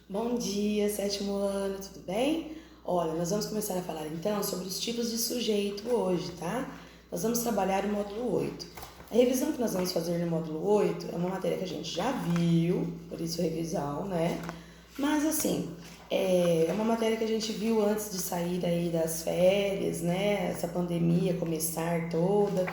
Bom dia, sétimo ano, tudo bem? Olha, nós vamos começar a falar então sobre os tipos de sujeito hoje, tá? Nós vamos trabalhar o módulo 8. A revisão que nós vamos fazer no módulo 8 é uma matéria que a gente já viu, por isso revisão, né? Mas assim, é uma matéria que a gente viu antes de sair aí das férias, né? Essa pandemia começar toda.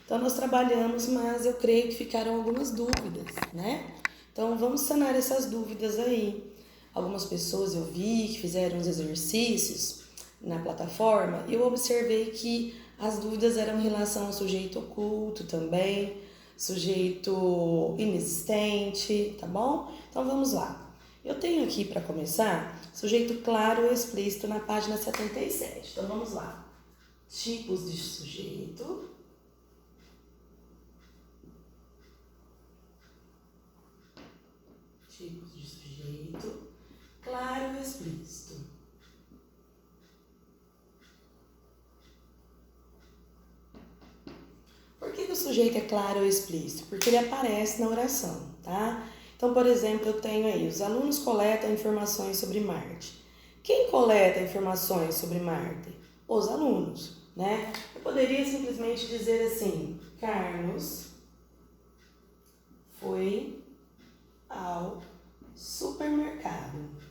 Então nós trabalhamos, mas eu creio que ficaram algumas dúvidas, né? Então vamos sanar essas dúvidas aí. Algumas pessoas eu vi que fizeram os exercícios na plataforma e eu observei que as dúvidas eram em relação ao sujeito oculto também, sujeito inexistente, tá bom? Então vamos lá. Eu tenho aqui para começar sujeito claro ou explícito na página 77. Então vamos lá. Tipos de sujeito. Tipos de sujeito claro e explícito. Por que o sujeito é claro ou explícito? Porque ele aparece na oração, tá? Então, por exemplo, eu tenho aí, os alunos coletam informações sobre Marte. Quem coleta informações sobre Marte? Os alunos, né? Eu poderia simplesmente dizer assim, Carlos foi ao supermercado.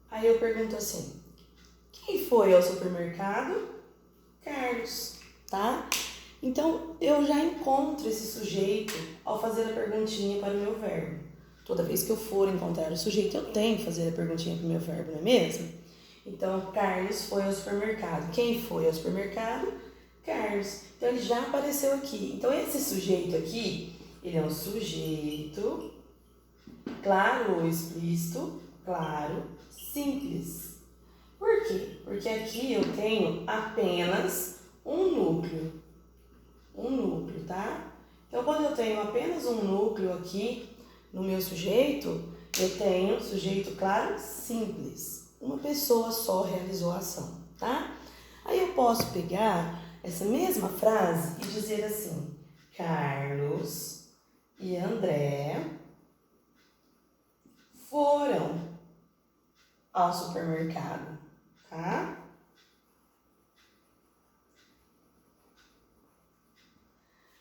Aí eu pergunto assim, quem foi ao supermercado? Carlos, tá? Então, eu já encontro esse sujeito ao fazer a perguntinha para o meu verbo. Toda vez que eu for encontrar o sujeito, eu tenho que fazer a perguntinha para o meu verbo, não é mesmo? Então, Carlos foi ao supermercado. Quem foi ao supermercado? Carlos. Então, ele já apareceu aqui. Então, esse sujeito aqui, ele é um sujeito claro ou explícito, claro, simples. Por quê? Porque aqui eu tenho apenas um núcleo. Tá? Então, quando eu tenho apenas um núcleo aqui no meu sujeito, eu tenho sujeito claro simples. Uma pessoa só realizou a ação, tá? Aí eu posso pegar essa mesma frase e dizer assim, Carlos e André foram ao supermercado, tá?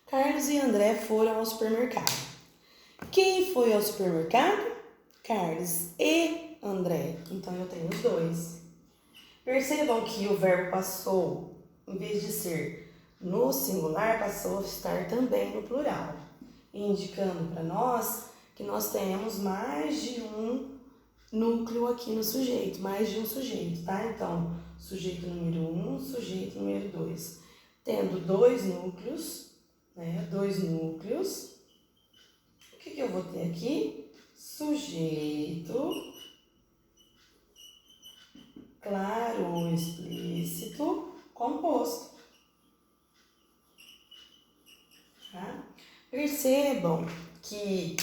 Carlos e André foram ao supermercado. Quem foi ao supermercado? Carlos e André. Então eu tenho os dois. Percebam que o verbo passou, em vez de ser no singular, passou a estar também no plural, indicando para nós que nós temos mais de um núcleo aqui no sujeito, mais de um sujeito, tá? Então, sujeito número 1, sujeito número 2. Tendo dois núcleos, né? Dois núcleos. O que eu vou ter aqui? Sujeito claro ou explícito composto. Tá? Percebam que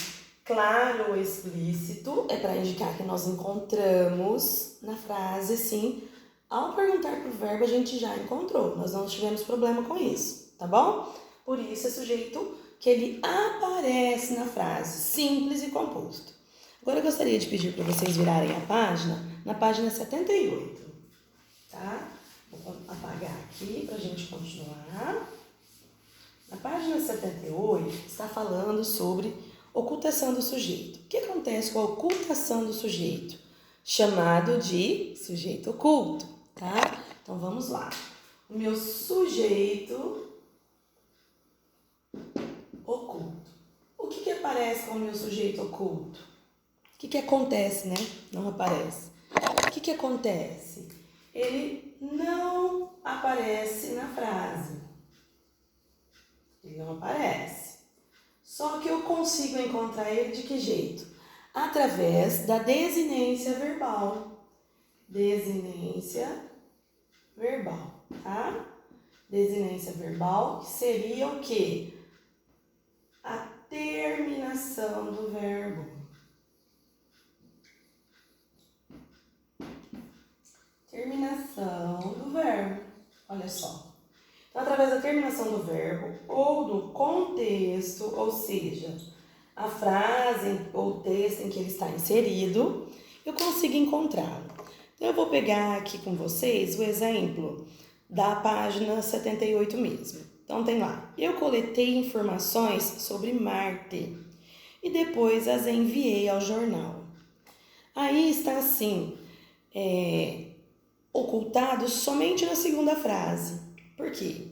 claro ou explícito é para indicar que nós encontramos na frase, sim. Ao perguntar para o verbo, a gente já encontrou. Nós não tivemos problema com isso, tá bom? Por isso é sujeito que ele aparece na frase, simples e composto. Agora eu gostaria de pedir para vocês virarem a página, na página 78, tá? Vou apagar aqui para a gente continuar. Na página 78 está falando sobre ocultação do sujeito. O que acontece com a ocultação do sujeito? Chamado de sujeito oculto, tá? Então vamos lá. O meu sujeito oculto. O que aparece com o meu sujeito oculto? O que acontece, né? Não aparece. O que acontece? Ele não aparece na frase. Ele não aparece. Só que eu consigo encontrar ele de que jeito? Através da desinência verbal. Desinência verbal, tá? Desinência verbal, que seria o quê? A terminação do verbo. Terminação do verbo. Olha só. Então, através da terminação do verbo ou do contexto, ou seja, a frase ou o texto em que ele está inserido, eu consigo encontrá-lo. Então, eu vou pegar aqui com vocês o exemplo da página 78 mesmo. Então, tem lá, eu coletei informações sobre Marte e depois as enviei ao jornal. Aí está assim, ocultado somente na segunda frase. Por quê?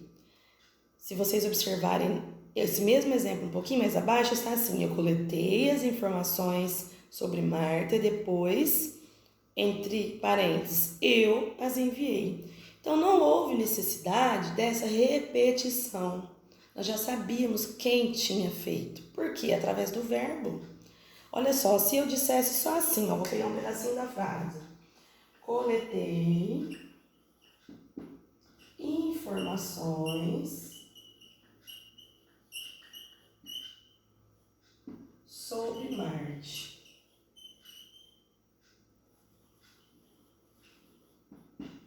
Se vocês observarem esse mesmo exemplo um pouquinho mais abaixo, está assim, eu coletei as informações sobre Marta e depois, entre parênteses, eu as enviei. Então, não houve necessidade dessa repetição. Nós já sabíamos quem tinha feito. Por quê? Através do verbo. Olha só, se eu dissesse só assim, vou pegar um pedacinho da frase. Coletei informações sobre Marte.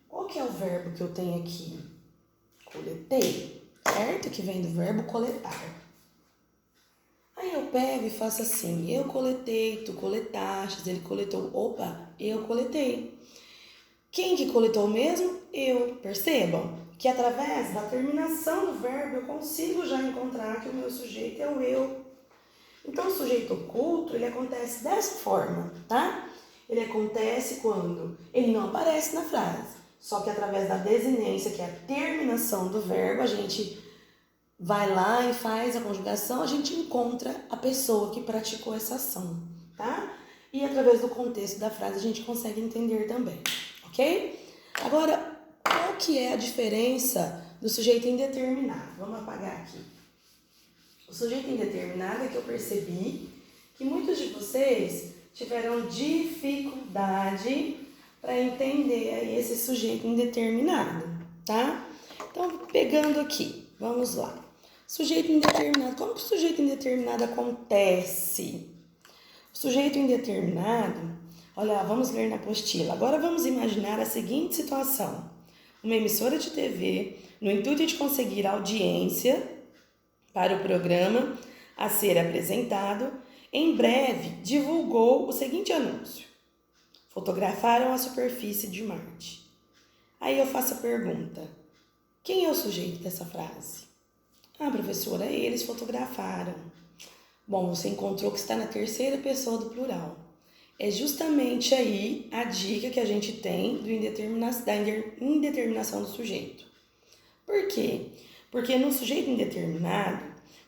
Qual que é o verbo que eu tenho aqui? Coletei, certo? Que vem do verbo coletar. Aí eu pego e faço assim, eu coletei, tu coletaste, ele coletou, opa, eu coletei. Quem que coletou mesmo? Eu. Percebam que através da terminação do verbo eu consigo já encontrar que o meu sujeito é o eu. Então, o sujeito oculto, ele acontece dessa forma, tá? Ele acontece quando ele não aparece na frase. Só que através da desinência, que é a terminação do verbo, a gente vai lá e faz a conjugação, a gente encontra a pessoa que praticou essa ação, tá? E através do contexto da frase a gente consegue entender também, ok? Agora, qual que é a diferença do sujeito indeterminado? Vamos apagar aqui. O sujeito indeterminado é que eu percebi que muitos de vocês tiveram dificuldade para entender aí esse sujeito indeterminado, tá? Então, pegando aqui, vamos lá. Sujeito indeterminado. Como que o sujeito indeterminado acontece? O sujeito indeterminado, olha, vamos ler na apostila. Agora vamos imaginar a seguinte situação. Uma emissora de TV, no intuito de conseguir audiência para o programa a ser apresentado, em breve divulgou o seguinte anúncio. Fotografaram a superfície de Marte. Aí eu faço a pergunta, quem é o sujeito dessa frase? Ah, professora, eles fotografaram. Bom, você encontrou que está na terceira pessoa do plural. É justamente aí a dica que a gente tem da indeterminação do sujeito. Por quê? Porque no sujeito indeterminado,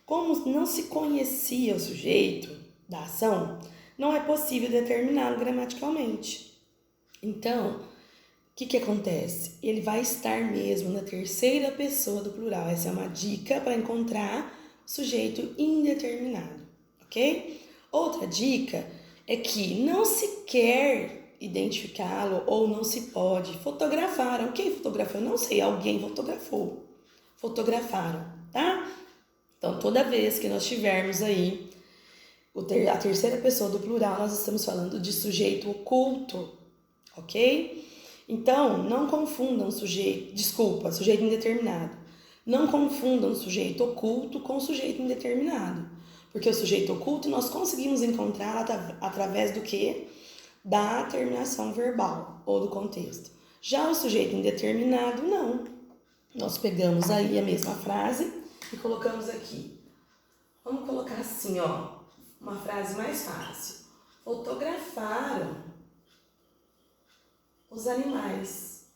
como não se conhecia o sujeito da ação, não é possível determiná-lo gramaticalmente. Então, o que acontece? Ele vai estar mesmo na terceira pessoa do plural. Essa é uma dica para encontrar o sujeito indeterminado, ok? Outra dica é que não se quer identificá-lo ou não se pode. Fotografaram. Quem fotografou? Eu não sei, alguém fotografou. Fotografaram, tá? Então, toda vez que nós tivermos aí a terceira pessoa do plural, nós estamos falando de sujeito oculto, ok? Então, não confundam sujeito indeterminado. Não confundam sujeito oculto com sujeito indeterminado. Porque o sujeito oculto nós conseguimos encontrar através do quê? Da terminação verbal ou do contexto. Já o sujeito indeterminado, não. Nós pegamos aí a mesma frase e colocamos aqui. Vamos colocar assim, ó, uma frase mais fácil. Fotografaram os animais.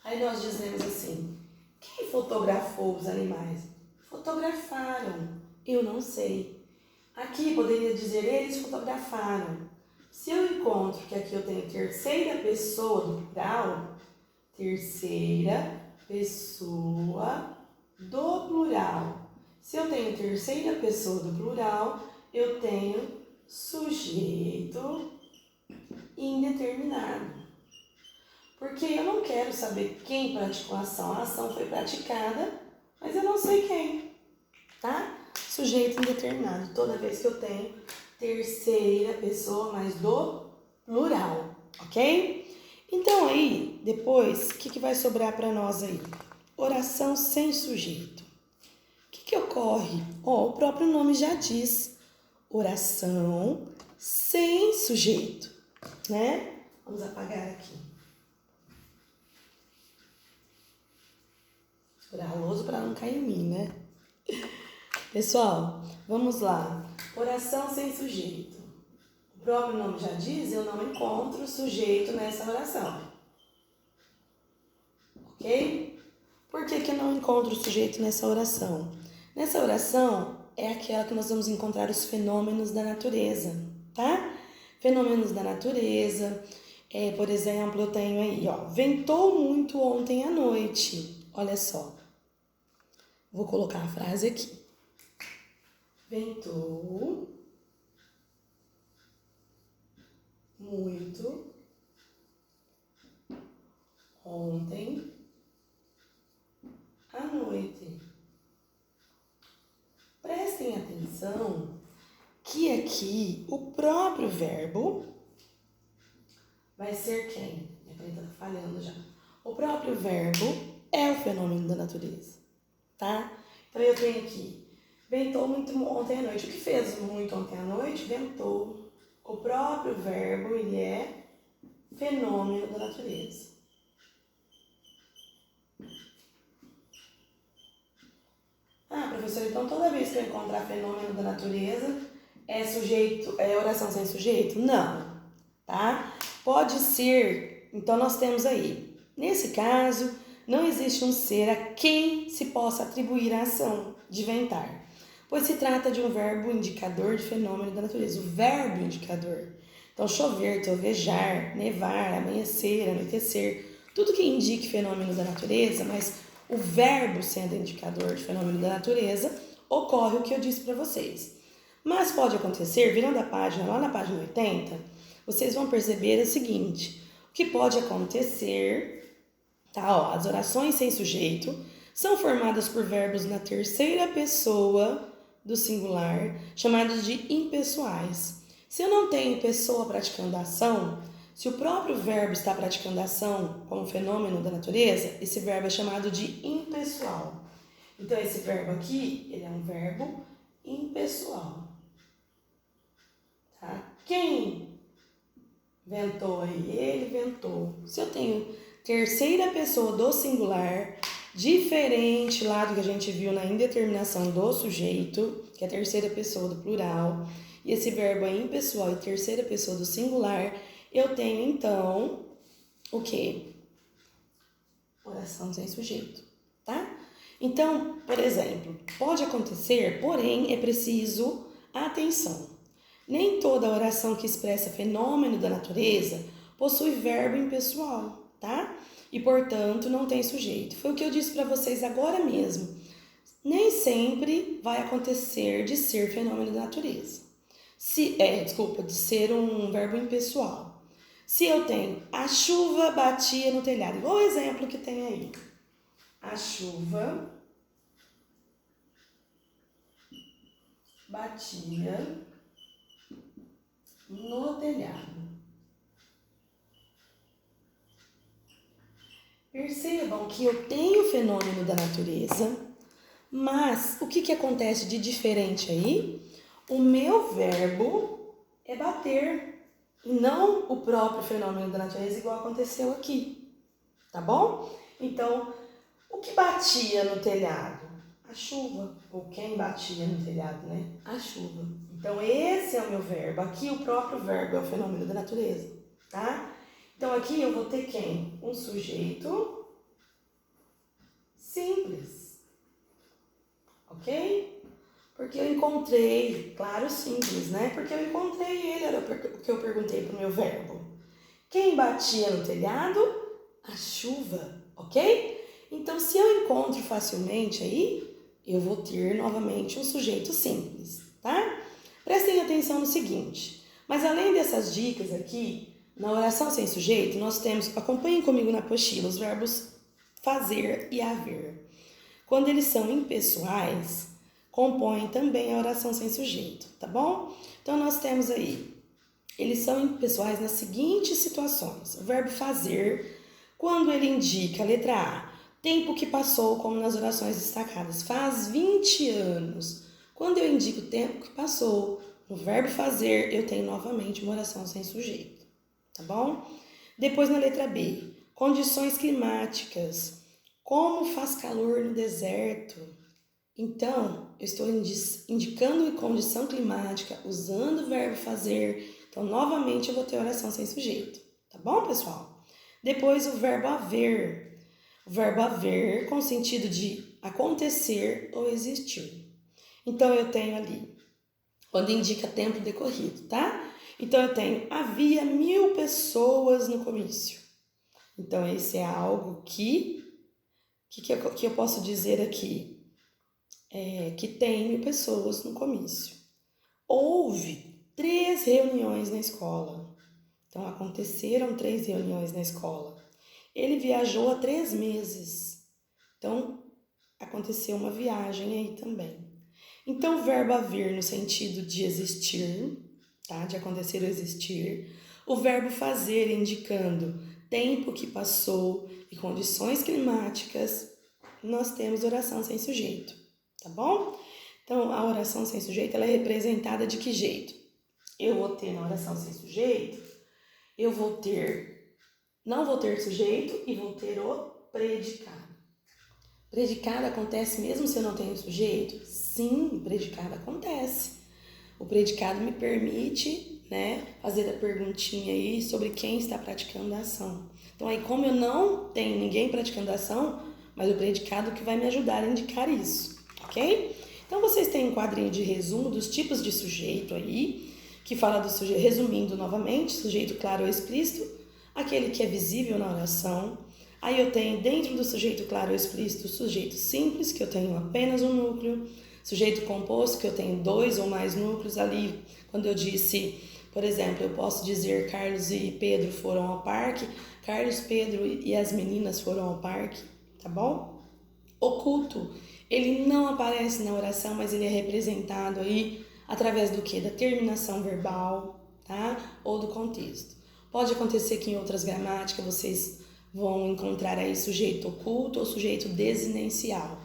Aí nós dizemos assim, quem fotografou os animais? Fotografaram, eu não sei. Aqui poderia dizer, eles fotografaram. Se eu encontro que aqui eu tenho terceira pessoa do plural, terceira pessoa do plural. Se eu tenho terceira pessoa do plural, eu tenho sujeito indeterminado. Porque eu não quero saber quem praticou a ação foi praticada, mas eu não sei quem, tá? Sujeito indeterminado, toda vez que eu tenho terceira pessoa, mas do plural, ok? Então aí, depois, o que vai sobrar para nós aí? Oração sem sujeito. O que ocorre ocorre? O próprio nome já diz, oração sem sujeito, né? Vamos apagar aqui. Segurar a lousa para não cair em mim, né? Pessoal, vamos lá. Oração sem sujeito. O próprio nome já diz, eu não encontro sujeito nessa oração. Ok? Por que eu não encontro sujeito nessa oração? Nessa oração é aquela que nós vamos encontrar os fenômenos da natureza, tá? Fenômenos da natureza. Por exemplo, eu tenho aí, ó, ventou muito ontem à noite. Olha só. Vou colocar a frase aqui. Ventou muito ontem à noite. Prestem atenção que aqui o próprio verbo vai ser quem? Minha caneta tá falhando já. O próprio verbo é o fenômeno da natureza, tá? Então eu tenho aqui, ventou muito ontem à noite. O que fez muito ontem à noite? Ventou. O próprio verbo, ele é fenômeno da natureza. Professor, então toda vez que eu encontrar fenômeno da natureza, é oração sem sujeito? Não, tá? Pode ser, então nós temos aí, nesse caso, não existe um ser a quem se possa atribuir a ação de ventar, pois se trata de um verbo indicador de fenômeno da natureza, o verbo indicador. Então, chover, trovejar, nevar, amanhecer, anoitecer, tudo que indique fenômeno da natureza, mas o verbo sendo indicador de fenômeno da natureza, ocorre o que eu disse para vocês. Mas pode acontecer, virando a página, lá na página 80, vocês vão perceber o seguinte, o que pode acontecer, tá? Ó, as orações sem sujeito são formadas por verbos na terceira pessoa do singular, chamados de impessoais. Se eu não tenho pessoa praticando a ação, se o próprio verbo está praticando a ação como fenômeno da natureza, esse verbo é chamado de impessoal. Então, esse verbo aqui, ele é um verbo impessoal. Tá? Quem ventou aí? Ele ventou. Se eu tenho terceira pessoa do singular, diferente lá do que a gente viu na indeterminação do sujeito, que é a terceira pessoa do plural, e esse verbo é impessoal e terceira pessoa do singular, eu tenho, então, o quê? Oração sem sujeito, tá? Então, por exemplo, pode acontecer, porém, é preciso atenção. Nem toda oração que expressa fenômeno da natureza possui verbo impessoal, tá? E, portanto, não tem sujeito. Foi o que eu disse para vocês agora mesmo. Nem sempre vai acontecer de ser fenômeno da natureza. De ser um verbo impessoal. Se eu tenho a chuva batia no telhado, igual o exemplo que tem aí. A chuva batia no telhado. Percebam que eu tenho o fenômeno da natureza, mas o que acontece de diferente aí? O meu verbo é bater. E não o próprio fenômeno da natureza, igual aconteceu aqui, tá bom? Então, o que batia no telhado? A chuva. Ou quem batia no telhado, né? A chuva. Então, esse é o meu verbo. Aqui, o próprio verbo é o fenômeno da natureza, tá? Então, aqui eu vou ter quem? Um sujeito simples, ok? Porque eu encontrei, claro, simples, né? Porque eu encontrei ele, era o que eu perguntei para o meu verbo. Quem batia no telhado? A chuva, ok? Então, se eu encontro facilmente aí, eu vou ter novamente um sujeito simples, tá? Prestem atenção no seguinte, mas além dessas dicas aqui, na oração sem sujeito, nós temos, acompanhem comigo na apostila, os verbos fazer e haver. Quando eles são impessoais, compõem também a oração sem sujeito, tá bom? Então, nós temos aí, eles são impessoais nas seguintes situações. O verbo fazer, quando ele indica, letra A, Tempo que passou, como nas orações destacadas. Faz 20 anos. Quando eu indico o tempo que passou, no verbo fazer, eu tenho novamente uma oração sem sujeito. Tá bom? Depois na letra B. Condições climáticas. Como faz calor no deserto? Então, eu estou indicando condição climática, usando o verbo fazer. Então, novamente, eu vou ter oração sem sujeito. Tá bom, pessoal? Depois, o verbo haver. O verbo haver com sentido de acontecer ou existir. Então, eu tenho ali, quando indica tempo decorrido, tá? Então, eu tenho, havia 1000 pessoas no comício. Então, esse é algo que eu posso dizer aqui? Que tem 1000 pessoas no comício. Houve 3 reuniões na escola. Então, aconteceram 3 reuniões na escola. Ele viajou há 3 meses. Então, aconteceu uma viagem aí também. Então, o verbo haver no sentido de existir, tá? De acontecer ou existir. O verbo fazer indicando tempo que passou e condições climáticas. Nós temos oração sem sujeito, tá bom? Então, a oração sem sujeito, ela é representada de que jeito? Eu vou ter na oração sem sujeito, não vou ter sujeito e vou ter o predicado. Predicado acontece mesmo se eu não tenho sujeito? Sim, o predicado acontece. O predicado me permite, fazer a perguntinha aí sobre quem está praticando a ação. Então, aí como eu não tenho ninguém praticando a ação, mas o predicado que vai me ajudar a indicar isso, ok? Então, vocês têm um quadrinho de resumo dos tipos de sujeito aí, que fala do sujeito, resumindo novamente, sujeito claro ou explícito, aquele que é visível na oração. Aí eu tenho dentro do sujeito claro ou explícito, sujeito simples, que eu tenho apenas um núcleo, sujeito composto, que eu tenho 2 ou mais núcleos ali. Quando eu disse, por exemplo, eu posso dizer Carlos e Pedro foram ao parque, Carlos, Pedro e as meninas foram ao parque, tá bom? Oculto, ele não aparece na oração, mas ele é representado aí através do quê? Da terminação verbal, tá? Ou do contexto. Pode acontecer que em outras gramáticas vocês vão encontrar aí sujeito oculto ou sujeito desinencial.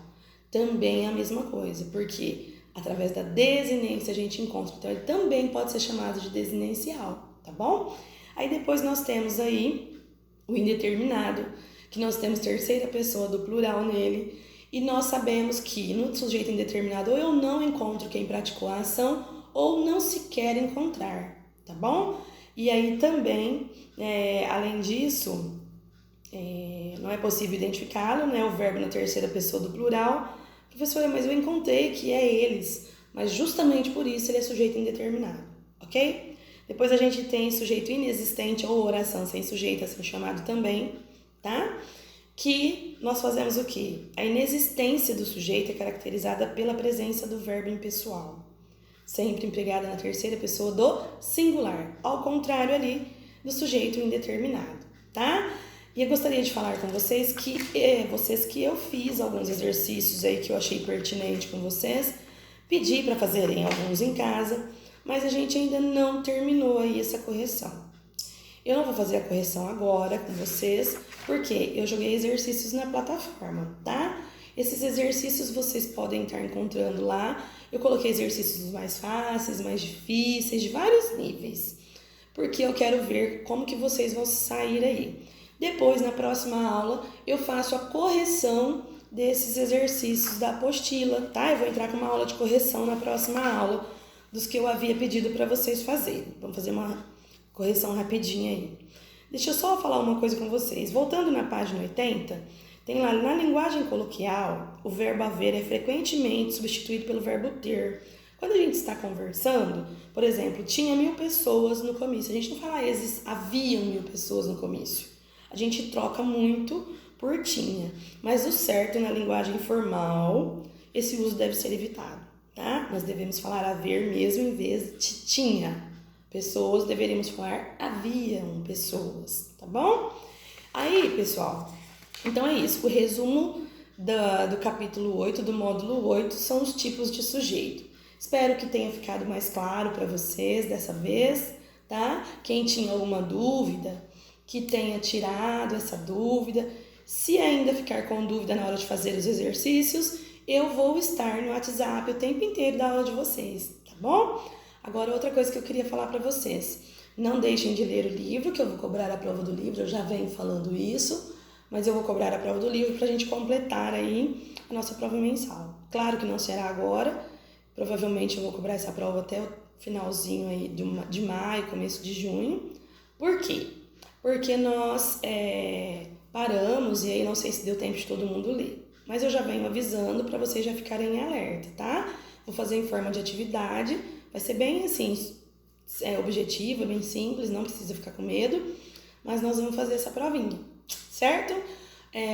Também é a mesma coisa, porque através da desinência a gente encontra. Então, ele também pode ser chamado de desinencial, tá bom? Aí depois nós temos aí o indeterminado, que nós temos terceira pessoa do plural nele, e nós sabemos que no sujeito indeterminado ou eu não encontro quem praticou a ação ou não se quer encontrar, tá bom? E aí também, além disso, não é possível identificá-lo, o verbo na terceira pessoa do plural. Professora, mas eu encontrei que é eles, mas justamente por isso ele é sujeito indeterminado, ok? Depois a gente tem sujeito inexistente ou oração sem sujeito, assim chamado também, tá? Que nós fazemos o quê? A inexistência do sujeito é caracterizada pela presença do verbo impessoal, sempre empregada na terceira pessoa do singular, ao contrário ali do sujeito indeterminado, tá? E eu gostaria de falar com vocês que eu fiz alguns exercícios aí que eu achei pertinente com vocês, pedi para fazerem alguns em casa, mas a gente ainda não terminou aí essa correção. Eu não vou fazer a correção agora com vocês, porque eu joguei exercícios na plataforma, tá? Esses exercícios vocês podem estar encontrando lá. Eu coloquei exercícios mais fáceis, mais difíceis, de vários níveis, porque eu quero ver como que vocês vão sair aí. Depois, na próxima aula, eu faço a correção desses exercícios da apostila, tá? Eu vou entrar com uma aula de correção na próxima aula, dos que eu havia pedido para vocês fazerem. Vamos fazer uma correção rapidinha aí. Deixa eu só falar uma coisa com vocês. Voltando na página 80, tem lá, na linguagem coloquial, o verbo haver é frequentemente substituído pelo verbo ter. Quando a gente está conversando, por exemplo, tinha 1000 pessoas no comício. A gente não fala haviam 1000 pessoas no comício. A gente troca muito por tinha. Mas o certo na linguagem formal, esse uso deve ser evitado, tá? Nós devemos falar haver mesmo em vez de tinha pessoas, deveríamos falar haviam pessoas, tá bom? Aí, pessoal, então é isso. O resumo do capítulo 8, do módulo 8, são os tipos de sujeito. Espero que tenha ficado mais claro para vocês dessa vez, tá? Quem tinha alguma dúvida, que tenha tirado essa dúvida. Se ainda ficar com dúvida na hora de fazer os exercícios, eu vou estar no WhatsApp o tempo inteiro da aula de vocês, tá bom? Agora, outra coisa que eu queria falar para vocês. Não deixem de ler o livro, que eu vou cobrar a prova do livro, eu já venho falando isso, mas eu vou cobrar a prova do livro para a gente completar aí a nossa prova mensal. Claro que não será agora, provavelmente eu vou cobrar essa prova até o finalzinho aí de maio, começo de junho. Por quê? Porque nós paramos e aí não sei se deu tempo de todo mundo ler. Mas eu já venho avisando para vocês já ficarem em alerta, tá? Vou fazer em forma de atividade, vai ser bem assim, objetiva, bem simples, não precisa ficar com medo, mas nós vamos fazer essa provinha, certo?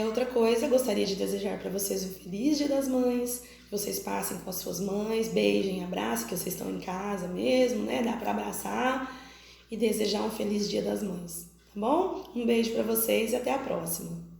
Outra coisa, gostaria de desejar para vocês um feliz Dia das Mães, que vocês passem com as suas mães, beijem, abracem, que vocês estão em casa mesmo, né? Dá para abraçar e desejar um feliz Dia das Mães, tá bom? Um beijo para vocês e até a próxima.